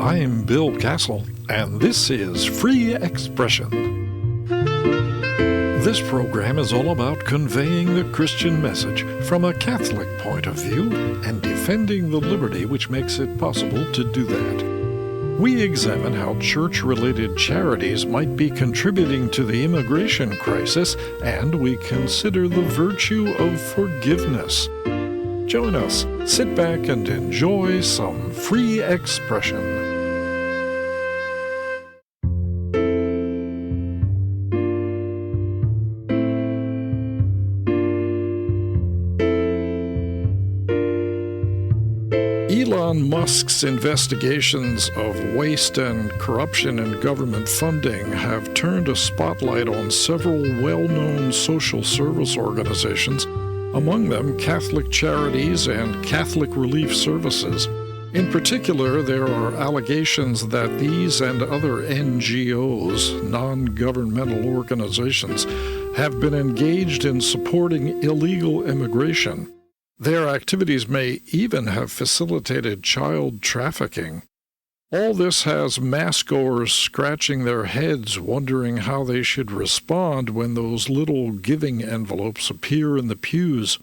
I'm Bill Castle, and this is Free Expression. This program is all about conveying the Christian message from a Catholic point of view and defending the liberty which makes it possible to do that. We examine how church-related charities might be contributing to the immigration crisis, and we consider the virtue of forgiveness. Join us, sit back, and enjoy some free expression. Elon Musk's investigations of waste and corruption in government funding have turned a spotlight on several well-known social service organizations, among them Catholic Charities and Catholic Relief Services. In particular, there are allegations that these and other NGOs, non-governmental organizations, have been engaged in supporting illegal immigration. Their activities may even have facilitated child trafficking. All this has mass-goers scratching their heads, wondering how they should respond when those little giving envelopes appear in the pews.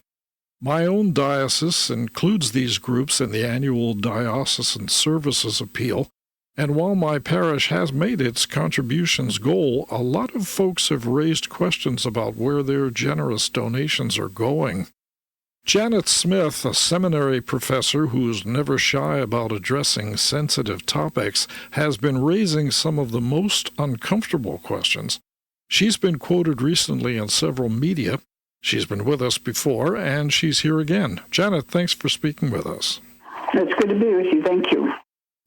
My own diocese includes these groups in the annual Diocesan Services Appeal, and while my parish has made its contributions goal, a lot of folks have raised questions about where their generous donations are going. Janet Smith, a seminary professor who's never shy about addressing sensitive topics, has been raising some of the most uncomfortable questions. She's been quoted recently in several media. She's been with us before, and she's here again. Janet, thanks for speaking with us. It's good to be with you. Thank you.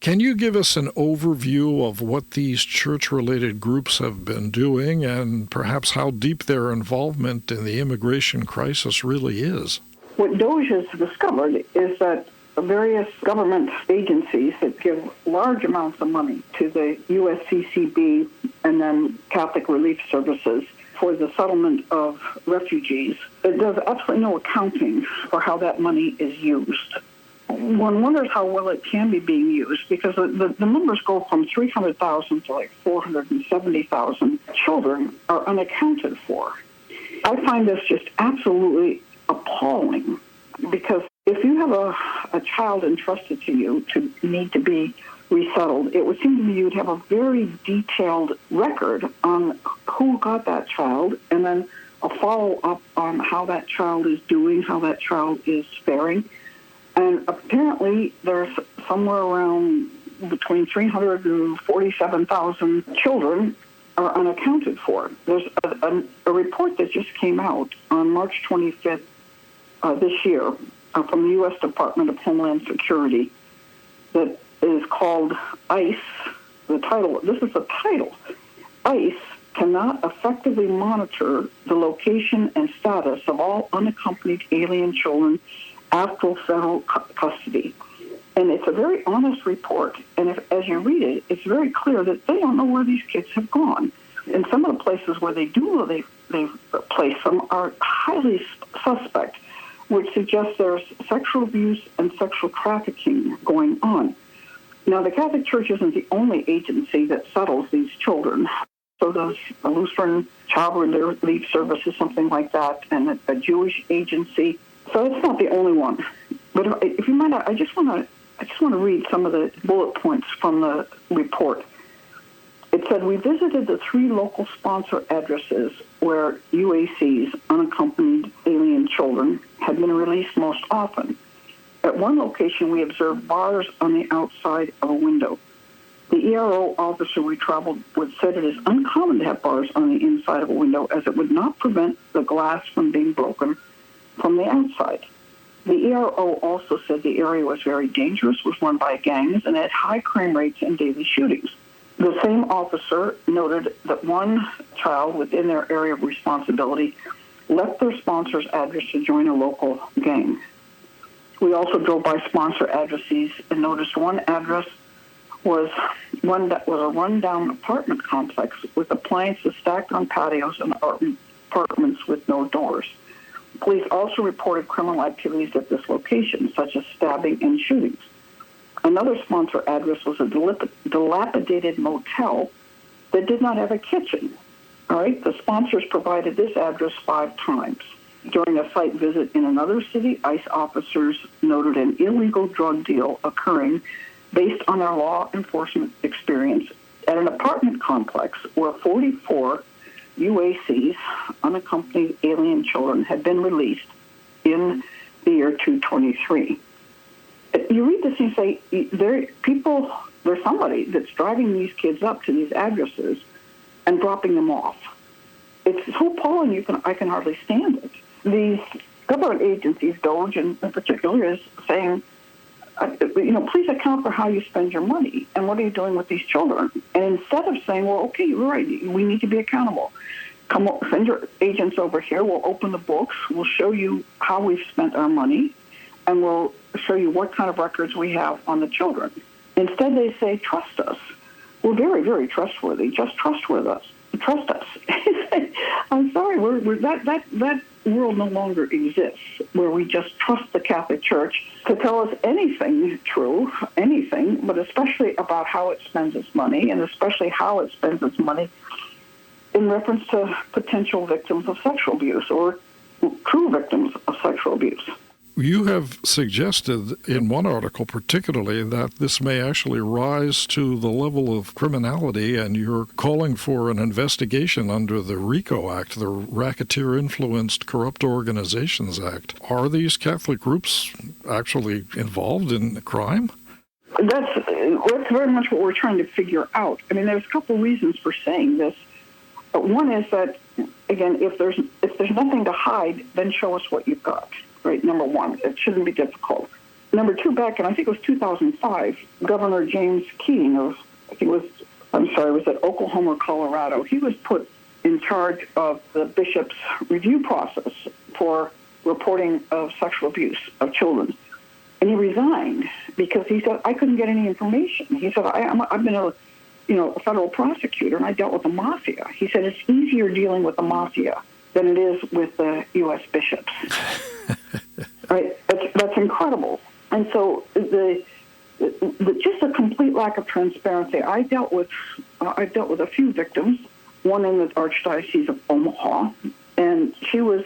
Can you give us an overview of what these church-related groups have been doing and perhaps how deep their involvement in the immigration crisis really is? What DOGE has discovered is that various government agencies that give large amounts of money to the USCCB and then Catholic Relief Services for the settlement of refugees, it does absolutely no accounting for how that money is used. One wonders how well it can be being used because the numbers go from 300,000 to like 470,000 children are unaccounted for. I find this just absolutely appalling, because if you have a child entrusted to you to need to be resettled, it would seem to me you'd have a very detailed record on who got that child and then a follow-up on how that child is doing, how that child is faring. And apparently there's somewhere around between 347,000 children are unaccounted for. There's a report that just came out on March 25th this year from the U.S. Department of Homeland Security that is called ICE. This is the title. ICE cannot effectively monitor the location and status of all unaccompanied alien children after federal custody. And it's a very honest report. And as you read it, it's very clear that they don't know where these kids have gone. And some of the places where they do know they've placed them are highly suspect, which suggests there's sexual abuse and sexual trafficking going on. Now, the Catholic Church isn't the only agency that settles these children. So does a Lutheran Child Relief Services, something like that, and a Jewish agency. So it's not the only one. But if you mind, I just want to read some of the bullet points from the report. It said, we visited the 3 local sponsor addresses where UACs, unaccompanied alien children, had been released most often. At one location, we observed bars on the outside of a window. The ERO officer we traveled with said it is uncommon to have bars on the inside of a window, as it would not prevent the glass from being broken from the outside. The ERO also said the area was very dangerous, was run by gangs, and had high crime rates and daily shootings. The same officer noted that one child within their area of responsibility left their sponsor's address to join a local gang. We also drove by sponsor addresses and noticed one address was one that was a rundown apartment complex with appliances stacked on patios and apartments with no doors. Police also reported criminal activities at this location, such as stabbing and shootings. Another sponsor address was a dilapidated motel that did not have a kitchen. All right, the sponsors provided this address 5 times. During a site visit in another city, ICE officers noted an illegal drug deal occurring based on their law enforcement experience at an apartment complex where 44 UACs, unaccompanied alien children, had been released in the year 2023. You read this and you say, there's somebody that's driving these kids up to these addresses and dropping them off. It's so appalling, I can hardly stand it. These government agencies, DOGE in particular, is saying, please account for how you spend your money and what are you doing with these children. And instead of saying, well, okay, you're right, we need to be accountable. Send your agents over here. We'll open the books. We'll show you how we've spent our money, and we'll show you what kind of records we have on the children. Instead, they say, trust us. We're very, very trustworthy. Just trust us. Trust us. I'm sorry, that world no longer exists where we just trust the Catholic Church to tell us anything true, anything, but especially about how it spends its money, and especially how it spends its money in reference to potential victims of sexual abuse or true victims of sexual abuse. You have suggested in one article particularly that this may actually rise to the level of criminality, and you're calling for an investigation under the RICO Act, the Racketeer Influenced Corrupt Organizations Act. Are these Catholic groups actually involved in crime? That's very much what we're trying to figure out. I mean, there's a couple reasons for saying this. One is that, again, if there's nothing to hide, then show us what you've got. Right, number one, it shouldn't be difficult. Number two, back in, I think it was 2005, Governor James Keating was at Oklahoma or Colorado. He was put in charge of the bishop's review process for reporting of sexual abuse of children. And he resigned because he said, I couldn't get any information. He said, I've been a federal prosecutor, and I dealt with the mafia. He said, it's easier dealing with the mafia than it is with the U.S. bishops. Right? That's incredible. And so the just a complete lack of transparency. I dealt with a few victims, one in the Archdiocese of Omaha, and she was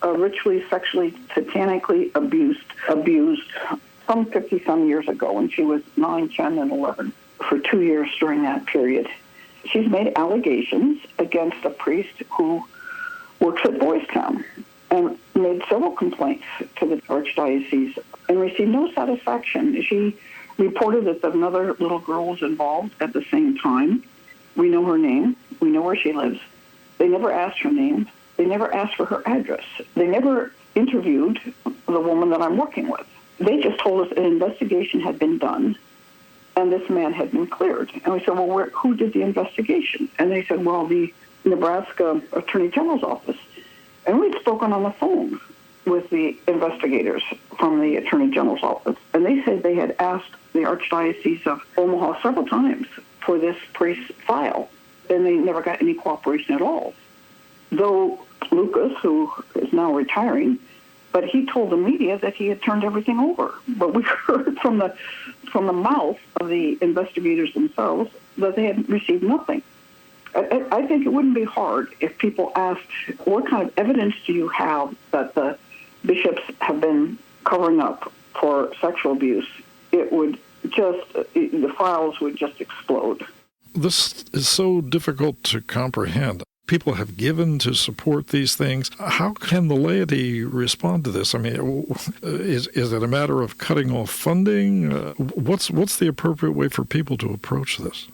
ritually, sexually, satanically abused some 50-some years ago when she was 9, 10, and 11 for 2 years during that period. She's made allegations against a priest who works at Boys Town and made several complaints to the Archdiocese and received no satisfaction. She reported that another little girl was involved at the same time. We know her name. We know where she lives. They never asked her name. They never asked for her address. They never interviewed the woman that I'm working with. They just told us an investigation had been done and this man had been cleared. And we said, well, who did the investigation? And they said, well, the Nebraska Attorney General's office. And we'd spoken on the phone with the investigators from the Attorney General's office. And they said they had asked the Archdiocese of Omaha several times for this priest's file, and they never got any cooperation at all. Though Lucas, who is now retiring, but he told the media that he had turned everything over. But we heard from the mouth of the investigators themselves that they had received nothing. I think it wouldn't be hard if people asked, what kind of evidence do you have that the bishops have been covering up for sexual abuse? It would the files would just explode. This is so difficult to comprehend. People have given to support these things. How can the laity respond to this? I mean, is it a matter of cutting off funding? What's the appropriate way for people to approach this?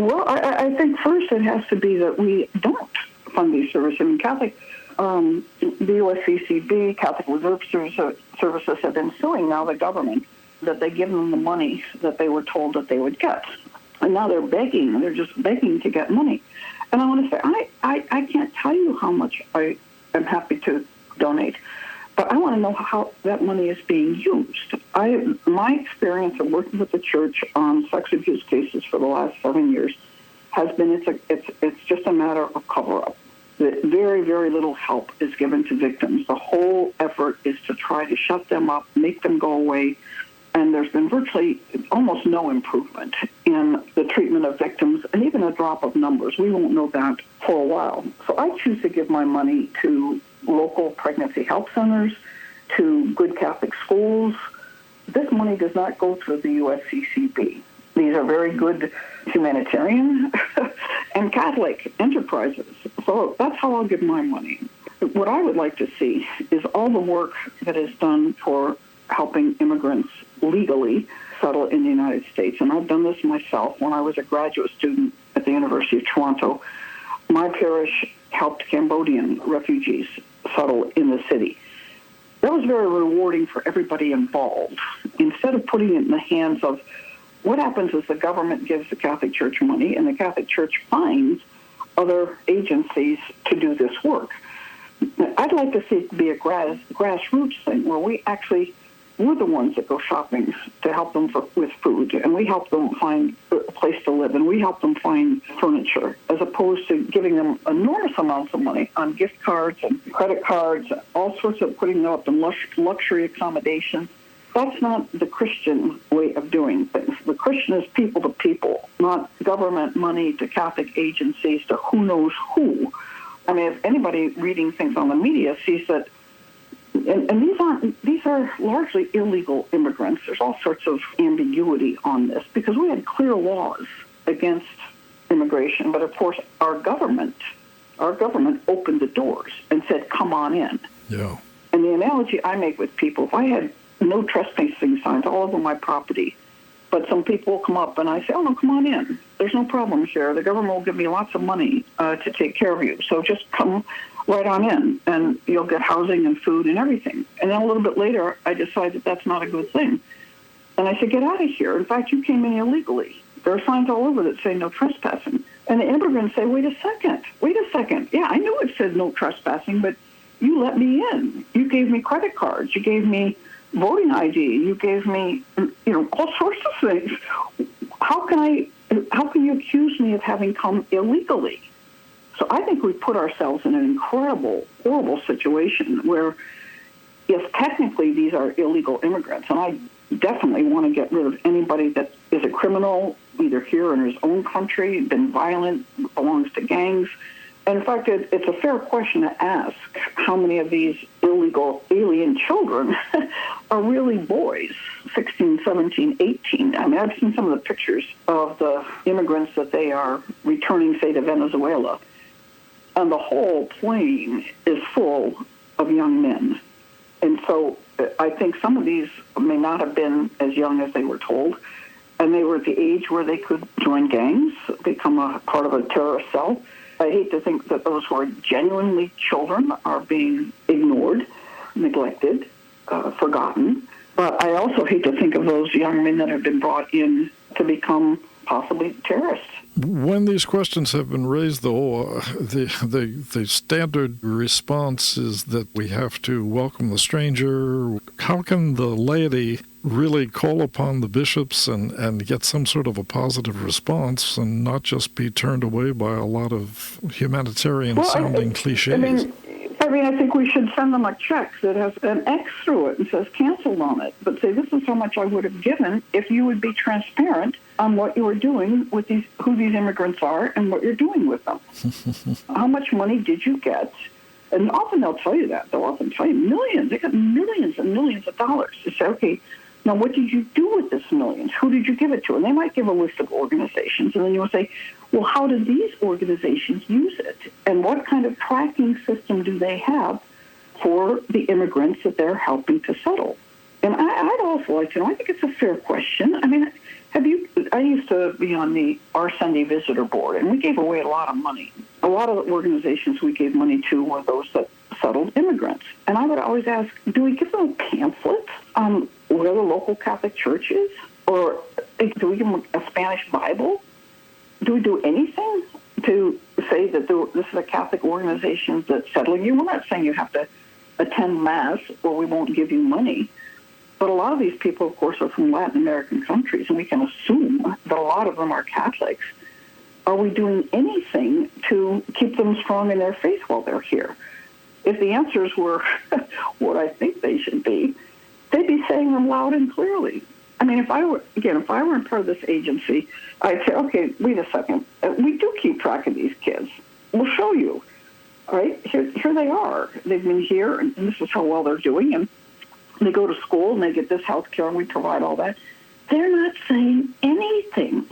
Well, I think first it has to be that we don't fund these services. I mean, Catholic, the USCCB, Catholic Reserve Services have been suing now the government that they give them the money that they were told that they would get. And now they're just begging to get money. And I want to say, I can't tell you how much I am happy to donate, but I want to know how that money is being used. My experience of working with the church on sex abuse cases for the last 7 years has been it's just a matter of cover-up. Very, very little help is given to victims. The whole effort is to try to shut them up, make them go away, And there's been virtually almost no improvement in the treatment of victims and even a drop of numbers. We won't know that for a while. So I choose to give my money to local pregnancy health centers, to good Catholic schools. This money does not go through the USCCB. These are very good humanitarian and Catholic enterprises. So that's how I'll give my money. What I would like to see is all the work that is done for helping immigrants legally settle in the United States. And I've done this myself when I was a graduate student at the University of Toronto. My parish helped Cambodian refugees settle in the city. That was very rewarding for everybody involved. Instead of putting it in the hands of, what happens is the government gives the Catholic Church money and the Catholic Church finds other agencies to do this work. I'd like to see it be a grassroots thing where we're the ones that go shopping to help them with food, and we help them find a place to live, and we help them find furniture, as opposed to giving them enormous amounts of money on gift cards and credit cards, all sorts of putting them up in luxury accommodation. That's not the Christian way of doing things. The Christian is people to people, not government money to Catholic agencies to who knows who. I mean, if anybody reading things on the media sees that, and these are largely illegal immigrants. There's all sorts of ambiguity on this because we had clear laws against immigration, but of course our government opened the doors and said, "Come on in." Yeah. And the analogy I make with people, if I had no trespassing signs all over my property, but some people will come up and I say, "Oh no, come on in. There's no problem here. The government will give me lots of money to take care of you. So just come right on in, and you'll get housing and food and everything." And then a little bit later, I decide that that's not a good thing. And I say, "Get out of here. In fact, you came in illegally. There are signs all over that say no trespassing." And the immigrants say, wait a second. Yeah, I knew it said no trespassing, but you let me in. You gave me credit cards. You gave me voting ID. You gave me, all sorts of things. How can you accuse me of having come illegally? So I think we put ourselves in an incredible, horrible situation where, yes, technically these are illegal immigrants, and I definitely want to get rid of anybody that is a criminal, either here in his own country, been violent, belongs to gangs. And in fact, it's a fair question to ask how many of these illegal alien children are really boys, 16, 17, 18. I mean, I've seen some of the pictures of the immigrants that they are returning, say, to Venezuela. And the whole plane is full of young men. And so I think some of these may not have been as young as they were told, and they were at the age where they could join gangs, become a part of a terrorist cell. I hate to think that those who are genuinely children are being ignored, neglected, forgotten. But I also hate to think of those young men that have been brought in to become possibly terrorists. When these questions have been raised, though, the standard response is that we have to welcome the stranger. How can the laity really call upon the bishops and get some sort of a positive response and not just be turned away by a lot of humanitarian-sounding cliches? I think we should send them a check that has an X through it and says canceled on it, but say this is how much I would have given if you would be transparent on what you are doing with who these immigrants are and what you're doing with them. How much money did you get? And often they'll tell you that. They'll often tell you millions. They got millions and millions of dollars. You say, okay, now what did you do with this millions? Who did you give it to? And they might give a list of organizations, and then you'll say, well, how do these organizations use it? And what kind of tracking system do they have for the immigrants that they're helping to settle? And I'd also like to know, I think it's a fair question. I mean, I used to be on our Sunday visitor board, and we gave away a lot of money. A lot of the organizations we gave money to were those that settled immigrants. And I would always ask, do we give them a pamphlet on where the local Catholic Church is? Or do we give them a Spanish Bible? Do we do anything to say that this is a Catholic organization that's settling you? We're not saying you have to attend Mass or we won't give you money. But a lot of these people, of course, are from Latin American countries, and we can assume that a lot of them are Catholics. Are we doing anything to keep them strong in their faith while they're here? If the answers were what I think they should be, they'd be saying them loud and clearly. I mean, if I were in part of this agency, I'd say, okay, wait a second. We do keep track of these kids. We'll show you. All right, here they are. They've been here, and this is how well they're doing. And they go to school, and they get this health care, and we provide all that. They're not saying anything.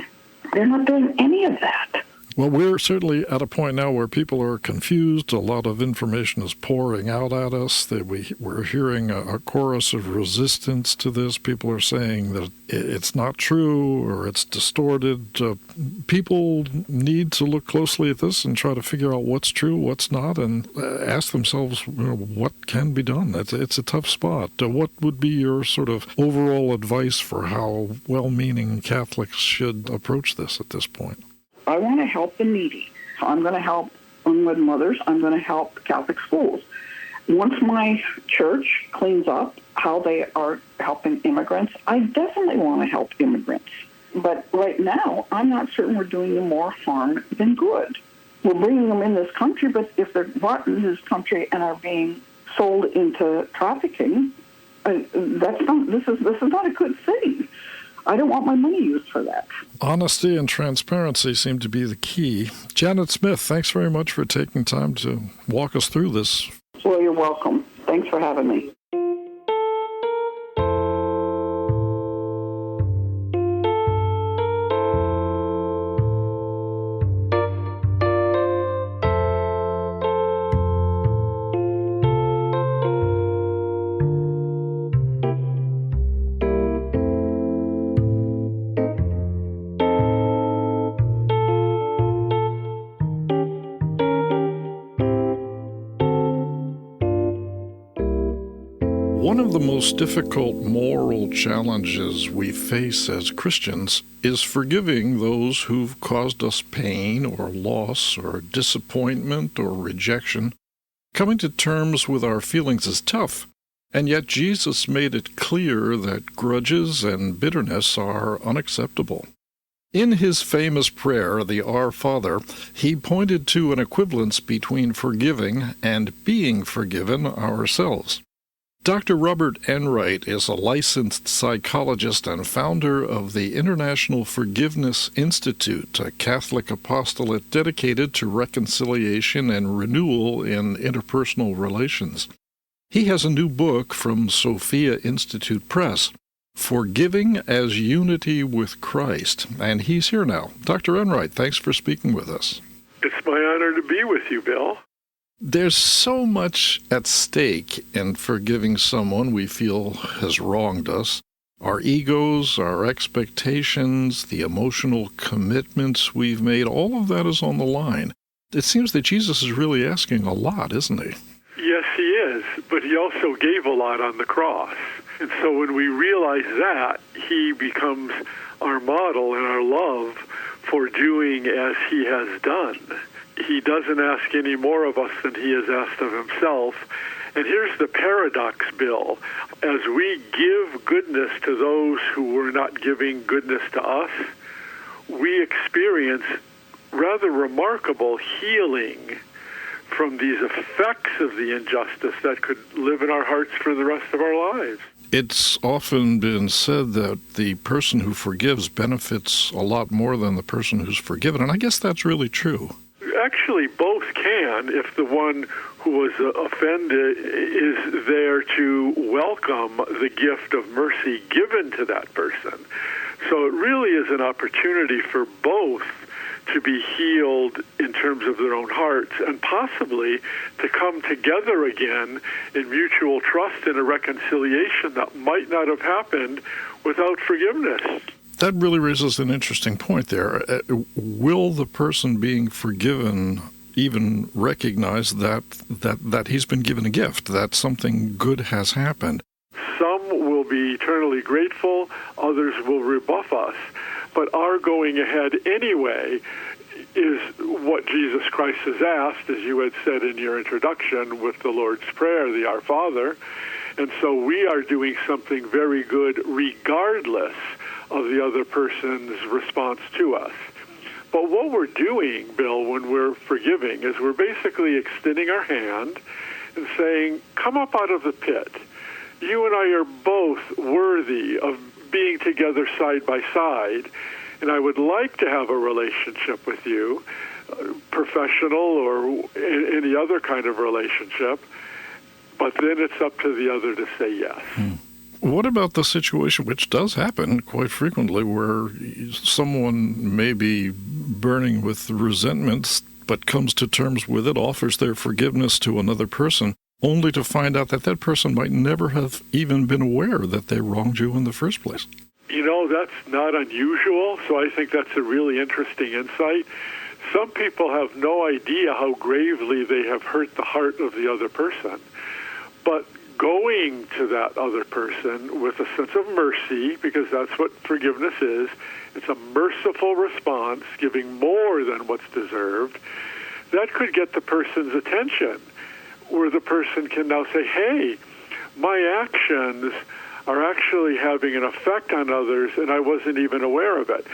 They're not doing any of that. Well, we're certainly at a point now where people are confused. A lot of information is pouring out at us. We're hearing a chorus of resistance to this. People are saying that it's not true or it's distorted. People need to look closely at this and try to figure out what's true, what's not, and ask themselves, what can be done. It's a tough spot. What would be your sort of overall advice for how well-meaning Catholics should approach this at this point? I want to help the needy. So I'm going to help unwed mothers. I'm going to help Catholic schools. Once my church cleans up how they are helping immigrants, I definitely want to help immigrants. But right now, I'm not certain we're doing them more harm than good. We're bringing them in this country, but if they're brought into this country and are being sold into trafficking, this is not a good thing. I don't want my money used for that. Honesty and transparency seem to be the key. Janet Smith, thanks very much for taking time to walk us through this. Well, you're welcome. Thanks for having me. One of the most difficult moral challenges we face as Christians is forgiving those who've caused us pain or loss or disappointment or rejection. Coming to terms with our feelings is tough, and yet Jesus made it clear that grudges and bitterness are unacceptable. In his famous prayer, the Our Father, he pointed to an equivalence between forgiving and being forgiven ourselves. Dr. Robert Enright is a licensed psychologist and founder of the International Forgiveness Institute, a Catholic apostolate dedicated to reconciliation and renewal in interpersonal relations. He has a new book from Sophia Institute Press, Forgiving as Unity with Christ, and he's here now. Dr. Enright, thanks for speaking with us. It's my honor to be with you, Bill. There's so much at stake in forgiving someone we feel has wronged us. Our egos, our expectations, the emotional commitments we've made, all of that is on the line. It seems that Jesus is really asking a lot, isn't he? Yes, he is, but he also gave a lot on the cross. And so when we realize that, he becomes our model and our love for doing as he has done. He doesn't ask any more of us than he has asked of himself. And here's the paradox, Bill. As we give goodness to those who were not giving goodness to us, we experience rather remarkable healing from these effects of the injustice that could live in our hearts for the rest of our lives. It's often been said that the person who forgives benefits a lot more than the person who's forgiven, and I guess that's really true. Actually, both can if the one who was offended is there to welcome the gift of mercy given to that person. So it really is an opportunity for both to be healed in terms of their own hearts and possibly to come together again in mutual trust and a reconciliation that might not have happened without forgiveness. That really raises an interesting point there. Will the person being forgiven even recognize that he's been given a gift, that something good has happened? Some will be eternally grateful, others will rebuff us. But our going ahead anyway is what Jesus Christ has asked, as you had said in your introduction with the Lord's Prayer, the Our Father. And so we are doing something very good regardless of the other person's response to us. But what we're doing, Bill, when we're forgiving is we're basically extending our hand and saying, come up out of the pit. You and I are both worthy of being together side by side, and I would like to have a relationship with you, professional or any other kind of relationship, but then it's up to the other to say yes. What about the situation, which does happen quite frequently, where someone may be burning with resentments but comes to terms with it, offers their forgiveness to another person, only to find out that that person might never have even been aware that they wronged you in the first place? You know, that's not unusual, so I think that's a really interesting insight. Some people have no idea how gravely they have hurt the heart of the other person. But going to that other person with a sense of mercy, because that's what forgiveness is, it's a merciful response, giving more than what's deserved, that could get the person's attention, where the person can now say, hey, my actions are actually having an effect on others, and I wasn't even aware of it.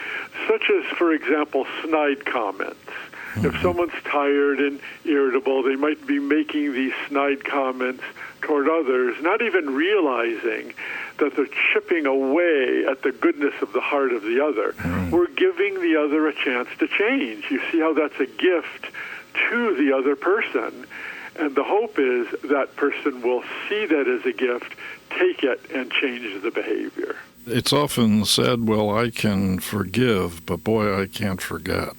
Such as, for example, snide comments. If someone's tired and irritable, they might be making these snide comments toward others, not even realizing that they're chipping away at the goodness of the heart of the other. We're giving the other a chance to change. You see how that's a gift to the other person, and the hope is that person will see that as a gift, take it, and change the behavior. It's often said, well, I can forgive, but boy, I can't forget.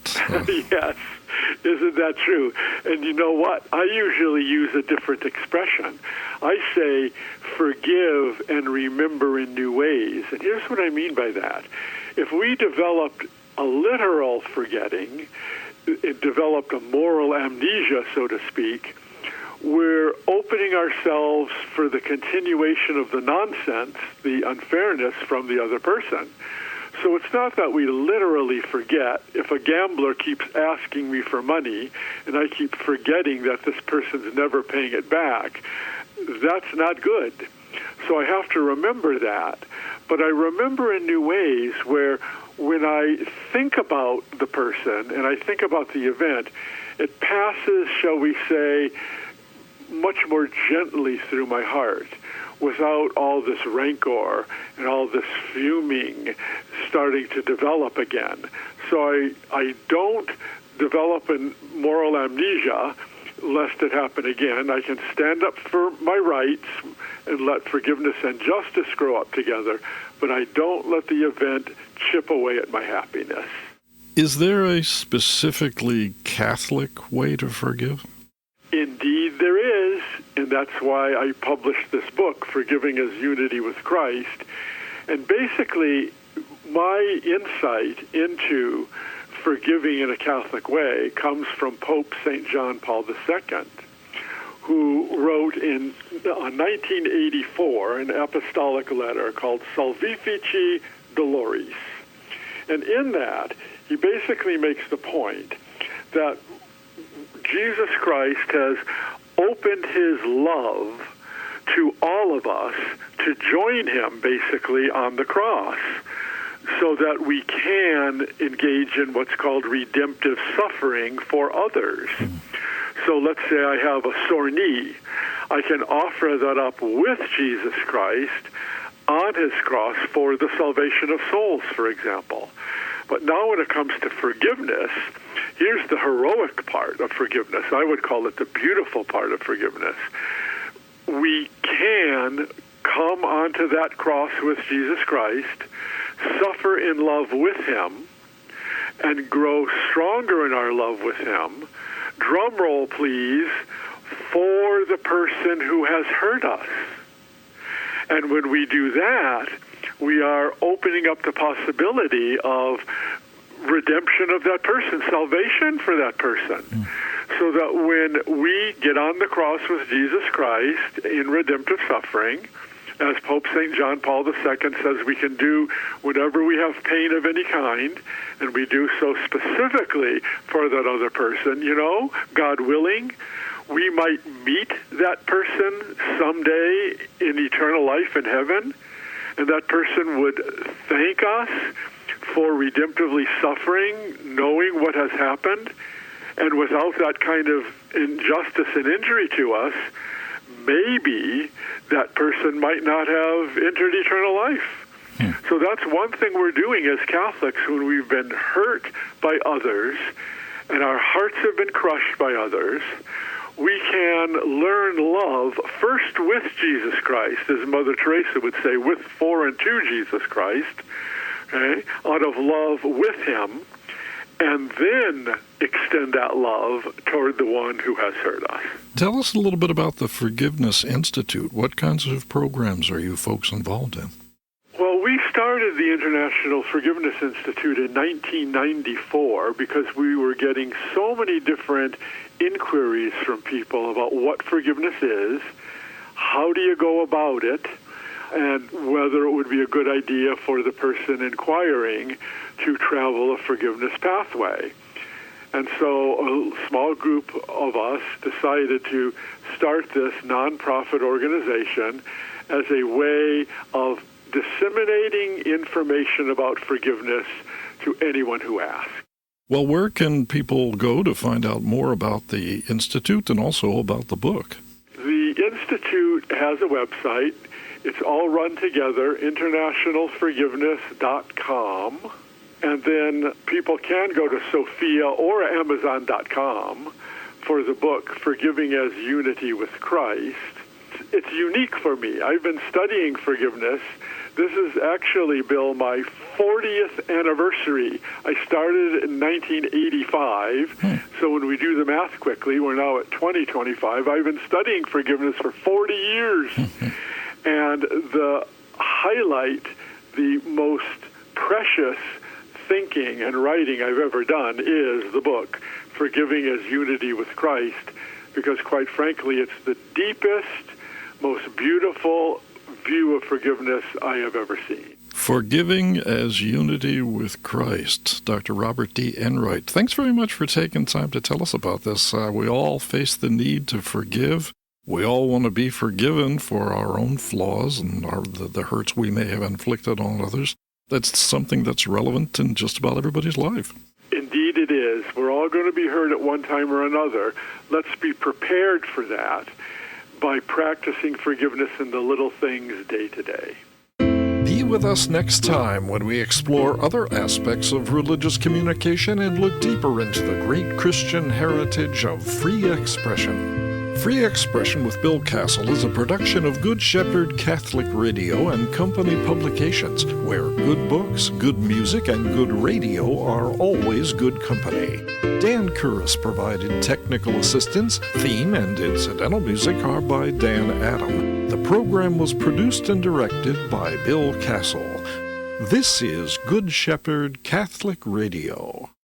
Yes. Isn't that true? And you know what? I usually use a different expression. I say, forgive and remember in new ways. And here's what I mean by that. If we developed a literal forgetting, it developed a moral amnesia, so to speak, we're opening ourselves for the continuation of the nonsense, the unfairness from the other person. So it's not that we literally forget. If a gambler keeps asking me for money and I keep forgetting that this person's never paying it back, that's not good. So I have to remember that. But I remember in new ways where when I think about the person and I think about the event, it passes, shall we say, much more gently through my heart, without all this rancor and all this fuming starting to develop again. So I don't develop a moral amnesia lest it happen again. I can stand up for my rights and let forgiveness and justice grow up together, but I don't let the event chip away at my happiness. Is there a specifically Catholic way to forgive? Indeed there is, and that's why I published this book, Forgiving as Unity with Christ. And basically, my insight into forgiving in a Catholic way comes from Pope St. John Paul II, who wrote in 1984 an apostolic letter called Salvifici Doloris. And in that, he basically makes the point that Jesus Christ has opened his love to all of us to join him basically on the cross so that we can engage in what's called redemptive suffering for others. So let's say I have a sore knee. I can offer that up with Jesus Christ on his cross for the salvation of souls, for example. But now when it comes to forgiveness, here's the heroic part of forgiveness. I would call it the beautiful part of forgiveness. We can come onto that cross with Jesus Christ, suffer in love with him, and grow stronger in our love with him. Drum roll, please, for the person who has hurt us. And when we do that, we are opening up the possibility of redemption of that person, salvation for that person. So that when we get on the cross with Jesus Christ in redemptive suffering, as Pope St. John Paul II says we can do whenever we have pain of any kind, and we do so specifically for that other person, God willing, we might meet that person someday in eternal life in heaven, and that person would thank us for redemptively suffering, knowing what has happened, and without that kind of injustice and injury to us, maybe that person might not have entered eternal life. So that's one thing we're doing as Catholics when we've been hurt by others and our hearts have been crushed by others. We can learn love first with Jesus Christ, as Mother Teresa would say, with, for, and to Jesus Christ, okay, out of love with him, and then extend that love toward the one who has hurt us. Tell us a little bit about the Forgiveness Institute. What kinds of programs are you folks involved in? Well, we started the International Forgiveness Institute in 1994 because we were getting so many different inquiries from people about what forgiveness is, how do you go about it, and whether it would be a good idea for the person inquiring to travel a forgiveness pathway. And so a small group of us decided to start this nonprofit organization as a way of disseminating information about forgiveness to anyone who asks. Well, where can people go to find out more about the Institute and also about the book? The Institute has a website. It's all run together, internationalforgiveness.com. And then people can go to Sophia or Amazon.com for the book, Forgiving as Unity with Christ. It's unique for me. I've been studying forgiveness. This is actually, Bill, my 40th anniversary. I started in 1985, so when we do the math quickly, we're now at 2025. I've been studying forgiveness for 40 years. And the highlight, the most precious thinking and writing I've ever done is the book, Forgiving as Unity with Christ, because quite frankly, it's the deepest, most beautiful view of forgiveness I have ever seen. Forgiving as Unity with Christ. Dr. Robert D. Enright, thanks very much for taking time to tell us about this. We all face the need to forgive. We all want to be forgiven for our own flaws and the hurts we may have inflicted on others. That's something that's relevant in just about everybody's life. Indeed it is. We're all going to be hurt at one time or another. Let's be prepared for that by practicing forgiveness in the little things day to day. Be with us next time when we explore other aspects of religious communication and look deeper into the great Christian heritage of free expression. Free Expression with Bill Castle is a production of Good Shepherd Catholic Radio and Company Publications, where good books, good music, and good radio are always good company. Dan Curris provided technical assistance. Theme and incidental music are by Dan Adam. The program was produced and directed by Bill Castle. This is Good Shepherd Catholic Radio.